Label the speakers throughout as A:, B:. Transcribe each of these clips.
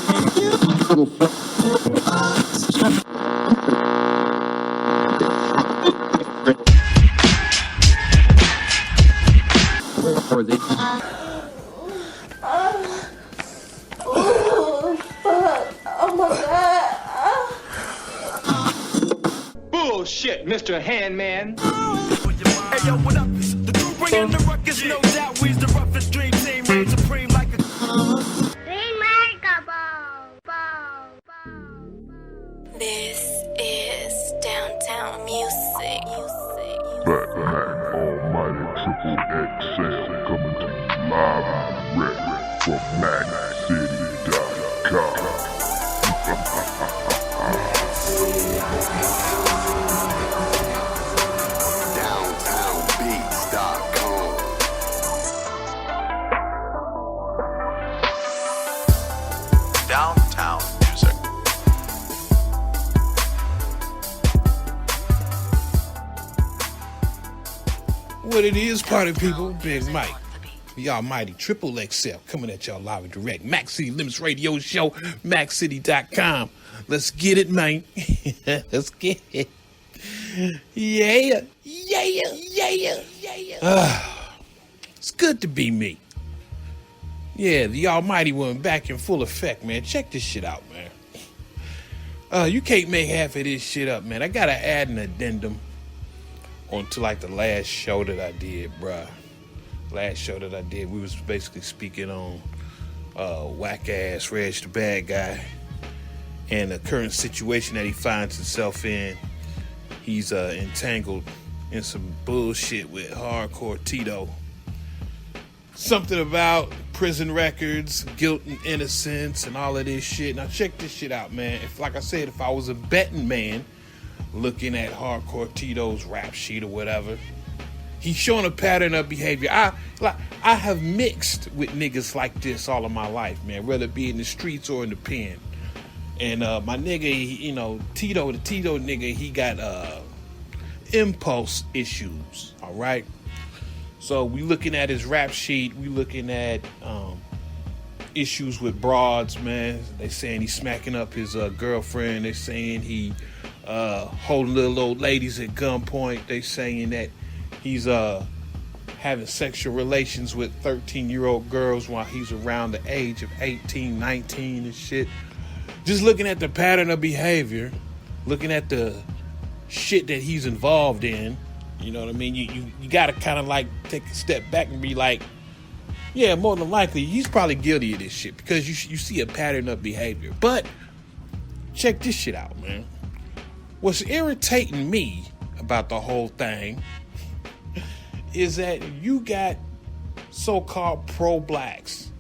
A: Oh, fuck. Oh, my God.
B: Bullshit, Mr. Handman.
C: Hey yo, what up? The crew bringing the ruckus, no doubt. We's the roughest dream team, reign supreme like a.
D: This is downtown music.
E: Batman Almighty Triple XL coming to you live and direct from MacCity.com.
F: DowntownBeats.com.
G: Downtown music.
H: What it is, party people, Big Mike, the almighty Triple XL, coming at y'all live and direct. Mac City Limits Radio Show, MacCity.com. Let's get it, man. Let's get it. Yeah. It's good to be me. Yeah, the almighty one back in full effect, man. Check this shit out, man. You can't make half of this shit up, man. I gotta add an addendum onto like the last show that I did, bruh. Last show that I did, we was basically speaking on whack ass Reg the bad guy and the current situation that he finds himself in. He's entangled in some bullshit with Hardcore Tito. Something about prison records, guilt and innocence, and all of this shit. Now check this shit out, man. If, like I said, if I was a betting man looking at Hardcore Tito's rap sheet or whatever, he's showing a pattern of behavior. I have mixed with niggas like this all of my life, man, whether it be in the streets or in the pen. And my nigga, you know, Tito, the Tito nigga, he got impulse issues, all right? So we looking at his rap sheet, we looking at issues with broads, man. They saying he's smacking up his girlfriend. They saying he holding little old ladies at gunpoint. They saying that he's having sexual relations with 13-year-old girls while he's around the age of 18, 19 and shit. Just looking at the pattern of behavior, looking at the shit that he's involved in, you know what I mean? You got to kind of like take a step back and be like, yeah, more than likely, he's probably guilty of this shit because you see a pattern of behavior. But check this shit out, man. What's irritating me about the whole thing is that you got so-called pro-blacks,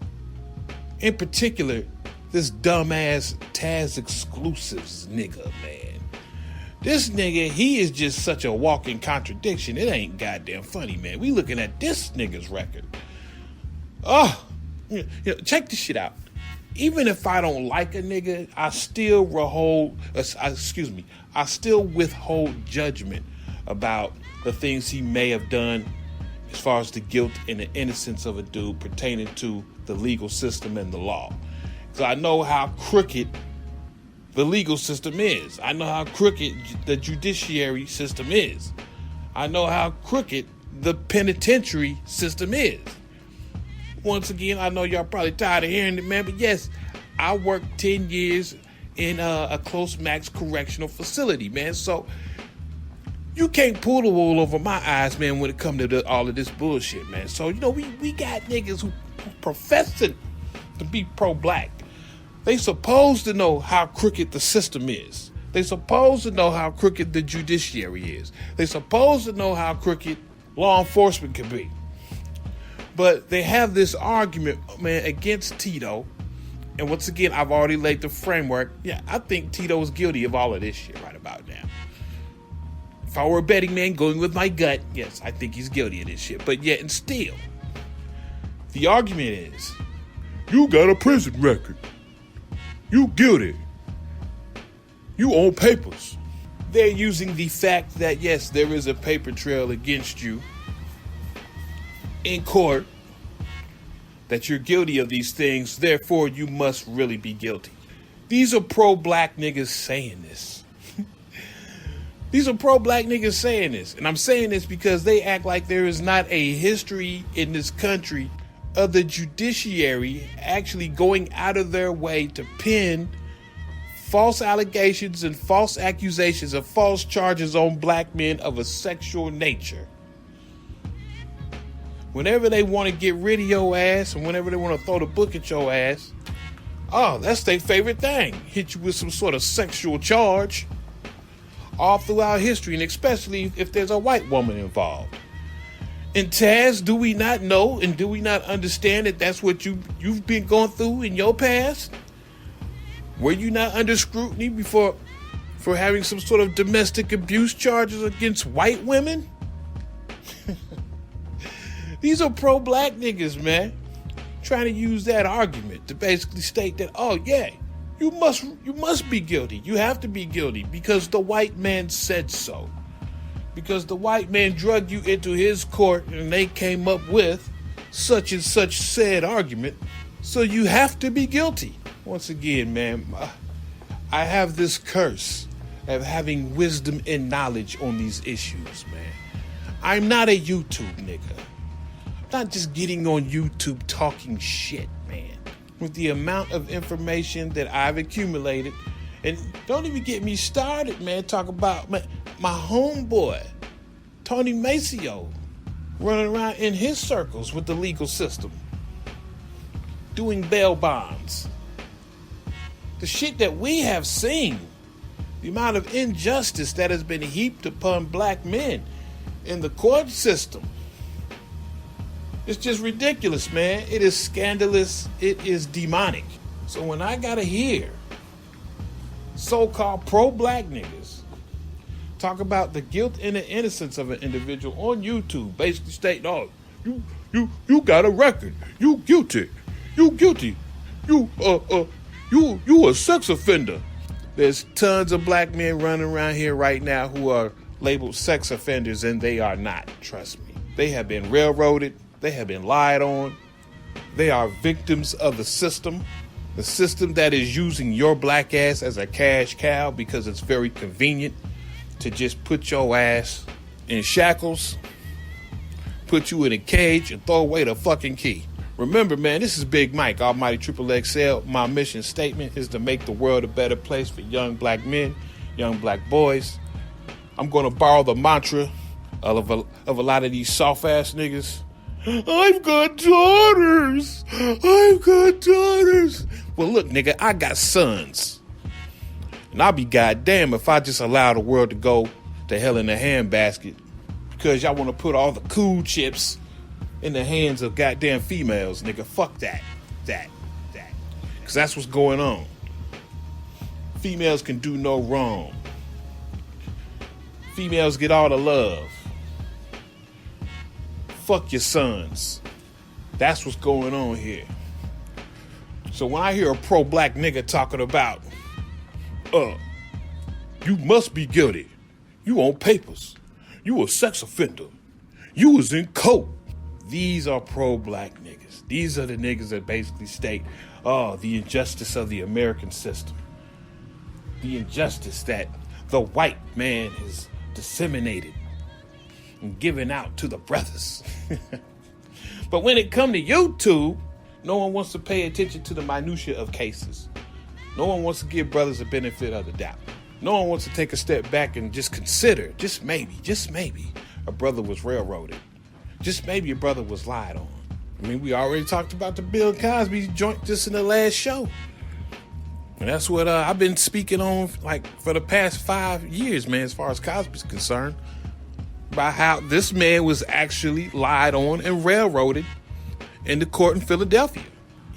H: in particular, this dumbass Taz Exclusives nigga, man. This nigga, he is just such a walking contradiction. It ain't goddamn funny, man. We looking at this nigga's record. Oh, you know, check this shit out. Even if I don't like a nigga, I still withhold judgment about the things he may have done as far as the guilt and the innocence of a dude pertaining to the legal system and the law. Because I know how crooked the legal system is. I know how crooked the judiciary system is. I know how crooked the penitentiary system is. Once again, I know y'all probably tired of hearing it, man, but yes, I worked 10 years in a close max correctional facility, man. So you can't pull the wool over my eyes, man, when it comes to all of this bullshit, man. So, you know, we got niggas who professing to be pro-black. They supposed to know how crooked the system is. They supposed to know how crooked the judiciary is. They supposed to know how crooked law enforcement can be. But they have this argument, man, against Tito. And once again, I've already laid the framework. Yeah, I think Tito is guilty of all of this shit right about now. If I were a betting man going with my gut, yes, I think he's guilty of this shit. But yet and still, the argument is, you got a prison record. You guilty. You own papers. They're using the fact that, yes, there is a paper trail against you in court that you're guilty of these things, therefore you must really be guilty. These are pro-black niggas saying this. These are pro-black niggas saying this. And I'm saying this because they act like there is not a history in this country of the judiciary actually going out of their way to pin false allegations and false accusations of false charges on black men of a sexual nature. Whenever they want to get rid of your ass and whenever they want to throw the book at your ass, oh, that's their favorite thing. Hit you with some sort of sexual charge all throughout history, and especially if there's a white woman involved. And Taz, do we not know and do we not understand that that's what you've been going through in your past? Were you not under scrutiny before for having some sort of domestic abuse charges against white women? These are pro-black niggas, man, trying to use that argument to basically state that, oh yeah, you must be guilty. You have to be guilty because the white man said so. Because the white man drugged you into his court and they came up with such and such said argument. So you have to be guilty. Once again, man, I have this curse of having wisdom and knowledge on these issues, man. I'm not a YouTube nigga. I'm not just getting on YouTube talking shit, man. With the amount of information that I've accumulated, and don't even get me started, man, talk about my homeboy, Tony Maceo, running around in his circles with the legal system, doing bail bonds. The shit that we have seen, the amount of injustice that has been heaped upon black men in the court system. It's just ridiculous, man. It is scandalous. It is demonic. So when I gotta hear so-called pro-black niggas talk about the guilt and the innocence of an individual on YouTube, basically stating, "Oh, you got a record. You guilty. You guilty. You a sex offender." There's tons of black men running around here right now who are labeled sex offenders, and they are not. Trust me. They have been railroaded. They have been lied on. They are victims of the system that is using your black ass as a cash cow because it's very convenient to just put your ass in shackles, put you in a cage, and throw away the fucking key. Remember, man, this is Big Mike, Almighty Triple XL. My mission statement is to make the world a better place for young black men, young black boys. I'm going to borrow the mantra of a lot of these soft-ass niggas. I've got daughters. I've got daughters. Well, look, nigga, I got sons. And I'll be goddamn if I just allow the world to go to hell in a handbasket because y'all want to put all the cool chips in the hands of goddamn females, nigga. Fuck that. Because that's what's going on. Females can do no wrong. Females get all the love. Fuck your sons. That's what's going on here. So when I hear a pro-black nigga talking about, you must be guilty. You on papers. You a sex offender. You was in court. These are pro-black niggas. These are the niggas that basically state, the injustice of the American system. The injustice that the white man has disseminated and given out to the brothers. But when it come to YouTube, no one wants to pay attention to the minutia of cases. No one wants to give brothers the benefit of the doubt. No one wants to take a step back and just consider, just maybe, a brother was railroaded. Just maybe a brother was lied on. I mean, we already talked about the Bill Cosby joint just in the last show. And that's what I've been speaking on like for the past 5 years, man, as far as Cosby's concerned. About how this man was actually lied on and railroaded in the court in Philadelphia.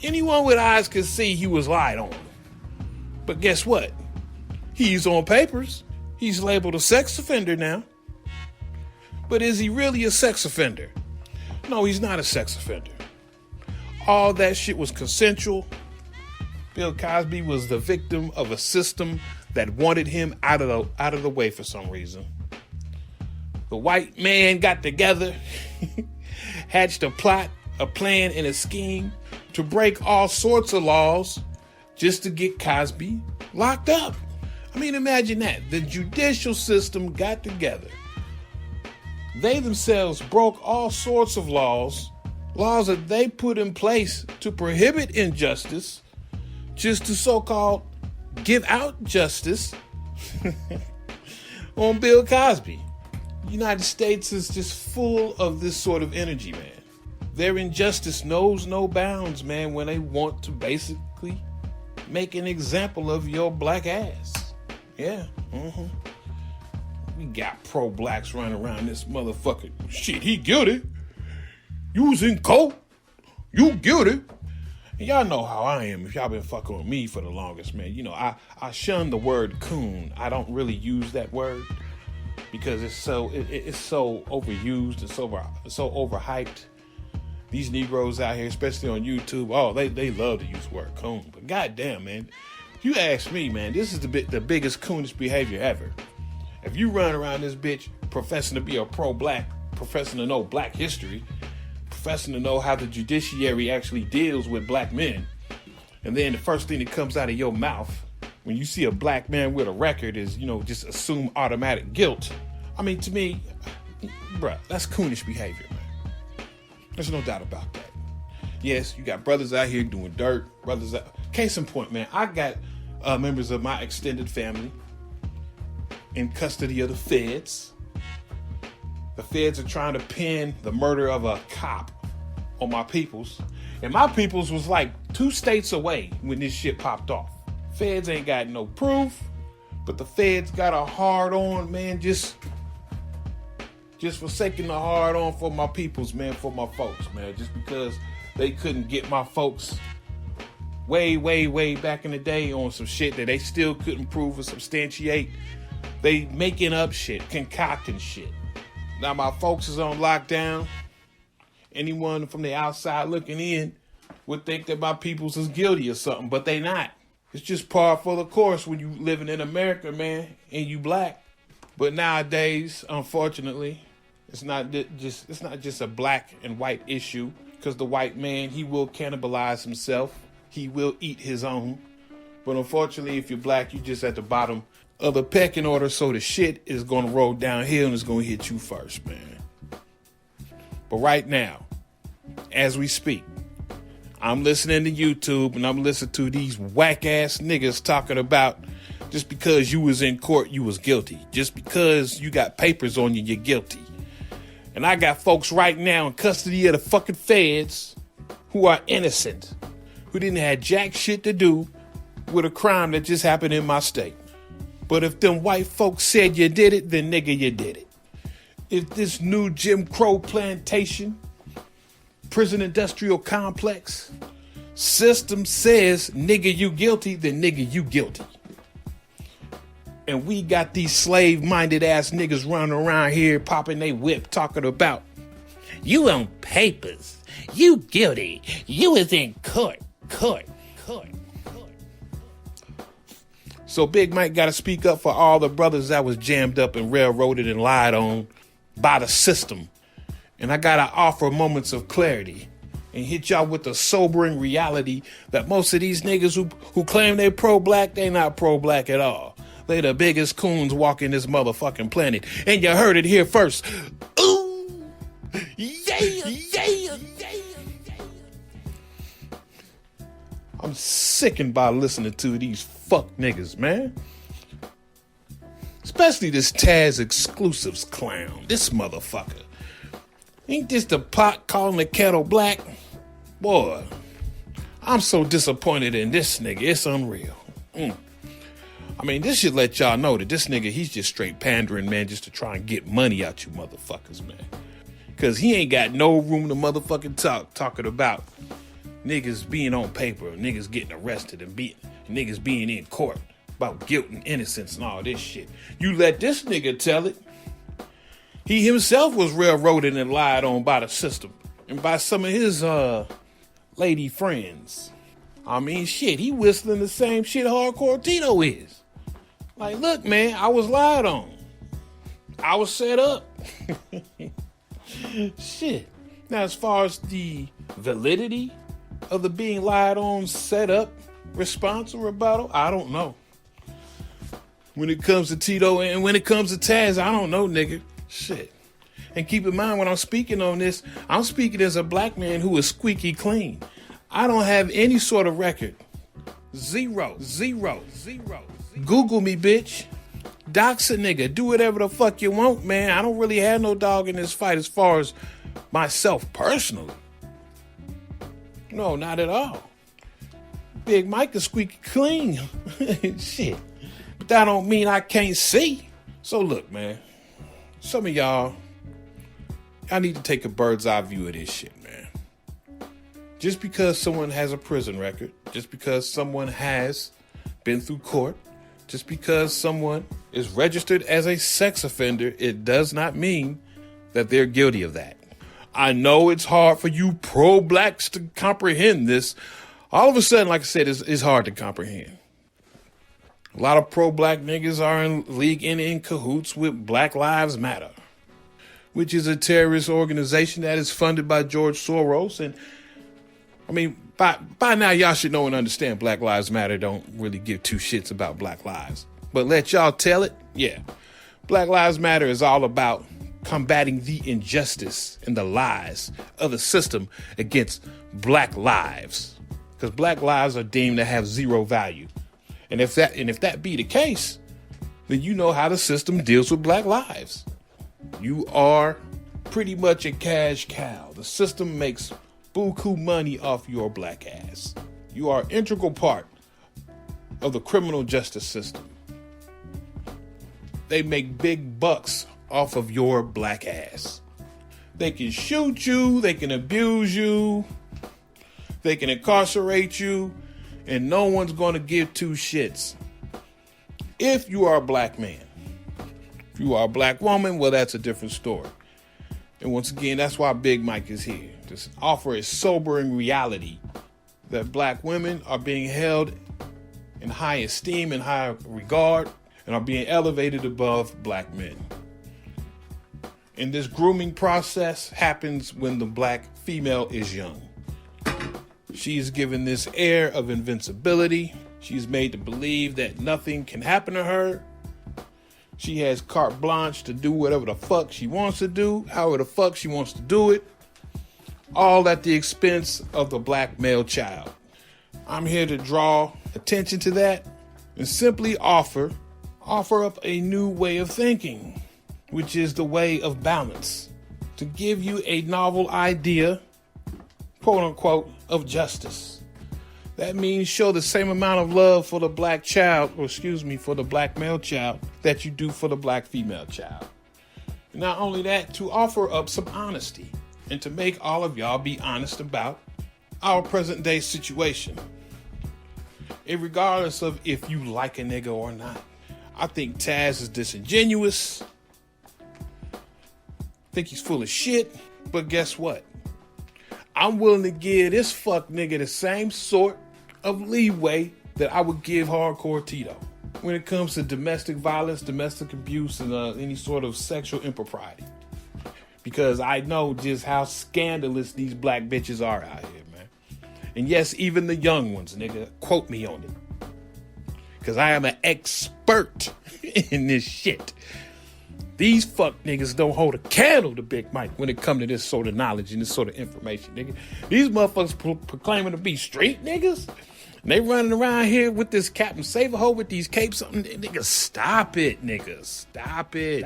H: Anyone with eyes could see he was lied on. But guess what? He's on papers. He's labeled a sex offender now. But is he really a sex offender? No, he's not a sex offender. All that shit was consensual. Bill Cosby was the victim of a system that wanted him out of the way for some reason. The white man got together, hatched a plot, a plan, and a scheme to break all sorts of laws just to get Cosby locked up. I mean, imagine that. The judicial system got together. They themselves broke all sorts of laws that they put in place to prohibit injustice, just to so-called give out justice on Bill Cosby. The United States is just full of this sort of energy, man. Their injustice knows no bounds, man, when they want to basically make an example of your black ass. Yeah, We got pro-blacks running around this motherfucker. Shit, he guilty. You was in court. You guilty. And y'all know how I am if y'all been fucking with me for the longest, man. You know, I shun the word coon. I don't really use that word because it's so overused and so overhyped. These Negroes out here, especially on YouTube, they love to use the word coon. But goddamn, man, if you ask me, man, this is the biggest coonish behavior ever. If you run around this bitch professing to be a pro-black, professing to know black history, professing to know how the judiciary actually deals with black men, and then the first thing that comes out of your mouth when you see a black man with a record is, just assume automatic guilt. I mean, to me, bruh, that's coonish behavior, man. There's no doubt about that. Yes, you got brothers out here doing dirt. Case in point, man, I got members of my extended family in custody of the feds. The feds are trying to pin the murder of a cop on my peoples. And my peoples was like 2 states away when this shit popped off. Feds ain't got no proof, but the feds got a hard on, man, just forsaking the hard on for my peoples, man, for my folks, man, just because they couldn't get my folks way, way, way back in the day on some shit that they still couldn't prove or substantiate. They making up shit, concocting shit. Now my folks is on lockdown. Anyone from the outside looking in would think that my peoples is guilty or something, but they not. It's just par for the course when you living in America, man, and you black. But nowadays, unfortunately, it's not just a black and white issue, because the white man, he will cannibalize himself. He will eat his own. But unfortunately, if you're black, you're just at the bottom of the pecking order, so the shit is going to roll downhill and it's going to hit you first, man. But right now, as we speak, I'm listening to YouTube and I'm listening to these whack-ass niggas talking about just because you was in court, you was guilty. Just because you got papers on you, you're guilty. And I got folks right now in custody of the fucking feds who are innocent, who didn't have jack shit to do with a crime that just happened in my state. But if them white folks said you did it, then nigga, you did it. If this new Jim Crow plantation, prison industrial complex system says nigga, you guilty, then nigga, you guilty. And we got these slave-minded ass niggas running around here popping they whip talking about, you on papers, you guilty, you was in court. So Big Mike got to speak up for all the brothers that was jammed up and railroaded and lied on by the system. And I got to offer moments of clarity and hit y'all with the sobering reality that most of these niggas who claim they pro-black, they not pro-black at all. They the biggest coons walking this motherfucking planet. And you heard it here first. Ooh, yeah. I'm sickened by listening to these fuck niggas, man. Especially this Taz Exclusives clown. This motherfucker. Ain't this the pot calling the kettle black? Boy, I'm so disappointed in this nigga. It's unreal. I mean, this should let y'all know that this nigga, he's just straight pandering, man, just to try and get money out you motherfuckers, man. Because he ain't got no room to motherfucking talking about niggas being on paper, niggas getting arrested and niggas being in court about guilt and innocence and all this shit. You let this nigga tell it. He himself was railroaded and lied on by the system and by some of his lady friends. I mean, shit, he whistling the same shit Hardcore Tito is. Like, look, man, I was lied on. I was set up. Shit. Now, as far as the validity of the being lied on, set up, response, or rebuttal? I don't know. When it comes to Tito and when it comes to Taz, I don't know, nigga. Shit. And keep in mind, when I'm speaking on this, I'm speaking as a black man who is squeaky clean. I don't have any sort of record. Zero. Google me, bitch. Dox a nigga. Do whatever the fuck you want, man. I don't really have no dog in this fight as far as myself personally. No, not at all. Big Mike is squeaky clean. Shit. But that don't mean I can't see. So look, man. Some of y'all need to take a bird's eye view of this shit, man. Just because someone has a prison record, just because someone has been through court, just because someone is registered as a sex offender, it does not mean that they're guilty of that. I know it's hard for you pro-blacks to comprehend this. All of a sudden, like I said, it's hard to comprehend. A lot of pro-black niggas are in league and in cahoots with Black Lives Matter, which is a terrorist organization that is funded by George Soros. And I mean, by now y'all should know and understand Black Lives Matter don't really give two shits about black lives. But let y'all tell it, yeah. Black Lives Matter is all about combating the injustice and the lies of the system against black lives. Because black lives are deemed to have zero value. And if that be the case, then you know how the system deals with black lives. You are pretty much a cash cow. The system makes buku money off your black ass. You are an integral part of the criminal justice system. They make big bucks off of your black ass. They can shoot you, they can abuse you, they can incarcerate you, and no one's going to give two shits. If you are a black man. If you are a black woman, well, that's a different story. And once again, that's why Big Mike is here. To offer a sobering reality that black women are being held in high esteem and high regard and are being elevated above black men. And this grooming process happens when the black female is young. She is given this air of invincibility. She's made to believe that nothing can happen to her. She has carte blanche to do whatever the fuck she wants to do, however the fuck she wants to do it, all at the expense of the black male child. I'm here to draw attention to that and simply offer up a new way of thinking, which is the way of balance, to give you a novel idea, quote unquote, of justice. That means show the same amount of love for the black child, for the black male child that you do for the black female child. Not only that, to offer up some honesty and to make all of y'all be honest about our present day situation. Regardless of if you like a nigga or not. I think Taz is disingenuous. I think he's full of shit. But guess what? I'm willing to give this fuck nigga the same sort of leeway that I would give hardcore Tito when it comes to domestic violence, domestic abuse, and any sort of sexual impropriety. Because I know just how scandalous these black bitches are out here, man. And yes, even the young ones, nigga, quote me on it. Because I am an expert in this shit. These fuck niggas don't hold a candle to Big Mike when it come to this sort of knowledge and this sort of information, nigga. These motherfuckers proclaiming to be street niggas. And they running around here with this Captain Save-A-Ho with these capes. Nigga, stop it, nigga. Stop it.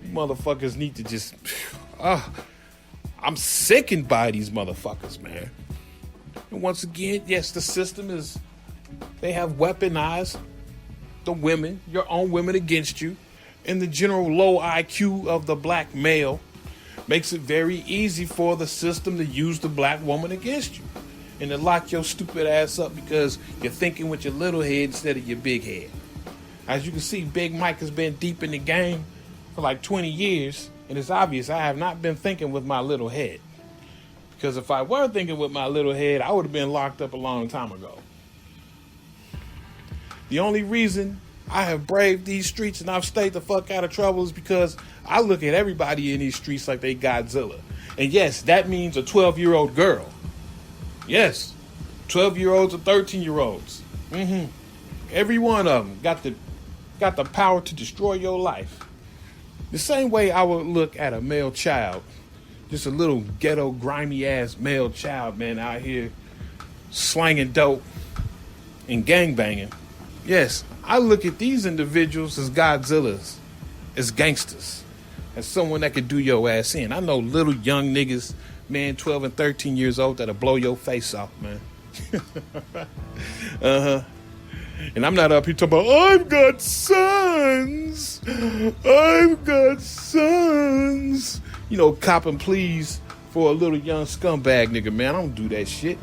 H: You motherfuckers need to just... I'm sickened by these motherfuckers, man. And once again, yes, the system is... They have weaponized the women, your own women, against you. And the general low IQ of the black male makes it very easy for the system to use the black woman against you. And to lock your stupid ass up because you're thinking with your little head instead of your big head. As you can see, Big Mike has been deep in the game for like 20 years. And it's obvious I have not been thinking with my little head. Because if I were thinking with my little head, I would have been locked up a long time ago. The only reason I have braved these streets and I've stayed the fuck out of trouble is because I look at everybody in these streets like they Godzilla. And yes, that means a 12-year-old girl. Yes, 12-year-olds or 13-year-olds. Every one of them got the power to destroy your life. The same way I would look at a male child, just a little ghetto, grimy ass male child, man, out here slanging dope and gangbanging. Yes, I look at these individuals as Godzillas, as gangsters, as someone that could do your ass in. I know little young niggas, man, 12 and 13 years old, that'll blow your face off, man. And I'm not up here talking about, I've got sons. I've got sons. You know, copping pleas for a little young scumbag nigga, man. I don't do that shit.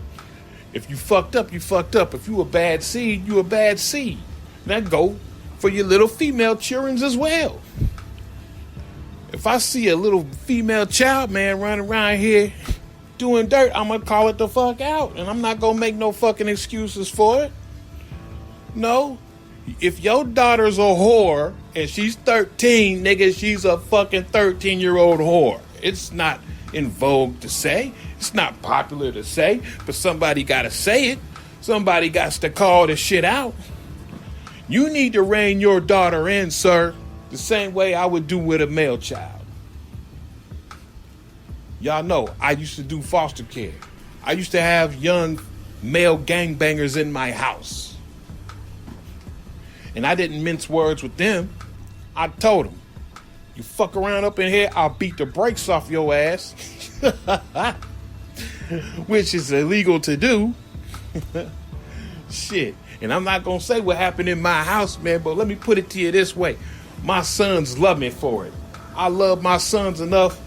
H: If you fucked up, you fucked up. If you a bad seed, you a bad seed. That go for your little female children as well. If I see a little female child, man, running around here doing dirt, I'm going to call it the fuck out. And I'm not going to make no fucking excuses for it. No. If your daughter's a whore and she's 13, nigga, she's a fucking 13-year-old whore. It's not in vogue to say. It's not popular to say. But somebody got to say it. Somebody got to call this shit out. You need to rein your daughter in, sir, the same way I would do with a male child. Y'all know, I used to do foster care. I used to have young male gangbangers in my house. And I didn't mince words with them. I told them, you fuck around up in here, I'll beat the brakes off your ass. Which is illegal to do. Shit. And I'm not going to say what happened in my house, man, but let me put it to you this way. My sons love me for it. I love my sons enough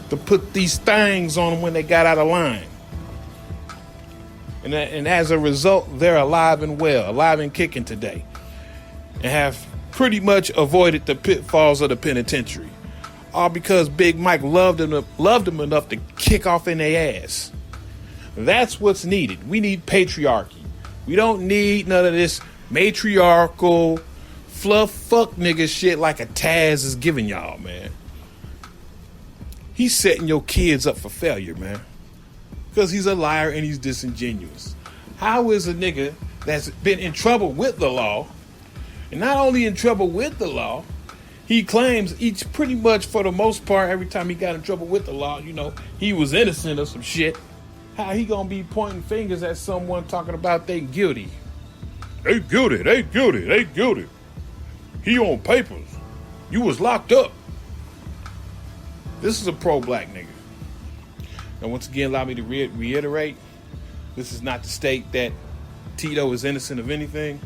H: to put these things on them when they got out of line. And as a result, they're alive and well, alive and kicking today. And have pretty much avoided the pitfalls of the penitentiary. All because Big Mike loved them enough to kick off in their ass. That's what's needed. We need patriarchy. We don't need none of this matriarchal fluff fuck nigga shit like a Taz is giving y'all, man. He's setting your kids up for failure, man. Because he's a liar and he's disingenuous. How is a nigga that's been in trouble with the law, and not only in trouble with the law, he claims each pretty much for the most part, every time he got in trouble with the law, you know, he was innocent of some shit. How he gonna be pointing fingers at someone talking about they guilty? They guilty, they guilty, they guilty. He on papers. You was locked up. This is a pro-black nigga. And once again, allow me to reiterate, this is not to state that Tito is innocent of anything.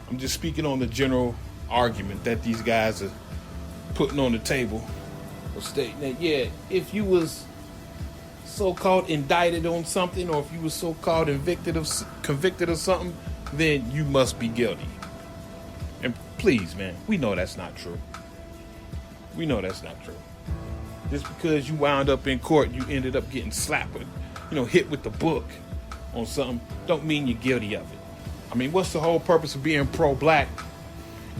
H: I'm just speaking on the general argument that these guys are putting on the table, or stating that, yeah, if you was so-called indicted on something, or if you was so-called convicted of something, then you must be guilty. And please, man, we know that's not true. We know that's not true. Just because you wound up in court, you ended up getting slapped with, hit with the book on something, don't mean you're guilty of it. I mean, what's the whole purpose of being pro-black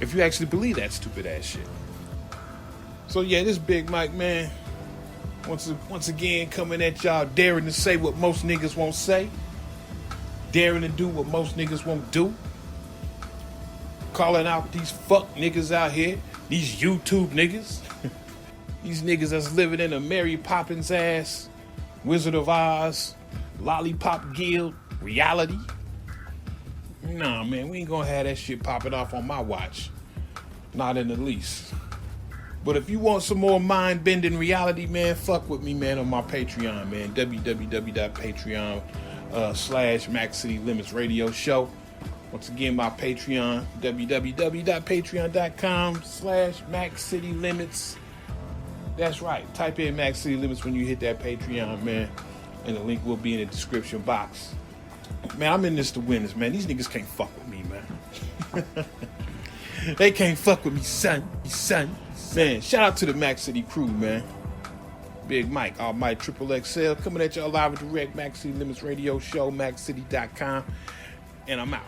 H: if you actually believe that stupid ass shit? So yeah, this Big Mike, man, once again coming at y'all, daring to say what most niggas won't say, daring to do what most niggas won't do, calling out these fuck niggas out here, these YouTube niggas, these niggas that's living in a Mary Poppins ass, Wizard of Oz, Lollipop Guild reality. Nah, man, we ain't gonna have that shit popping off on my watch. Not in the least. But if you want some more mind-bending reality, man, fuck with me, man, on my Patreon, man. www.patreon.com/Max City Limits Radio Show. Once again, my Patreon, www.patreon.com/Max City Limits. That's right. Type in Max City Limits when you hit that Patreon, man. And the link will be in the description box. Man, I'm in this to win this, man. These niggas can't fuck with me, man. They can't fuck with me, son. Man, shout out to the Max City crew, man. Big Mike, Almighty Triple XL, coming at y'all live and direct, Max City Limits Radio Show, maxcity.com. And I'm out.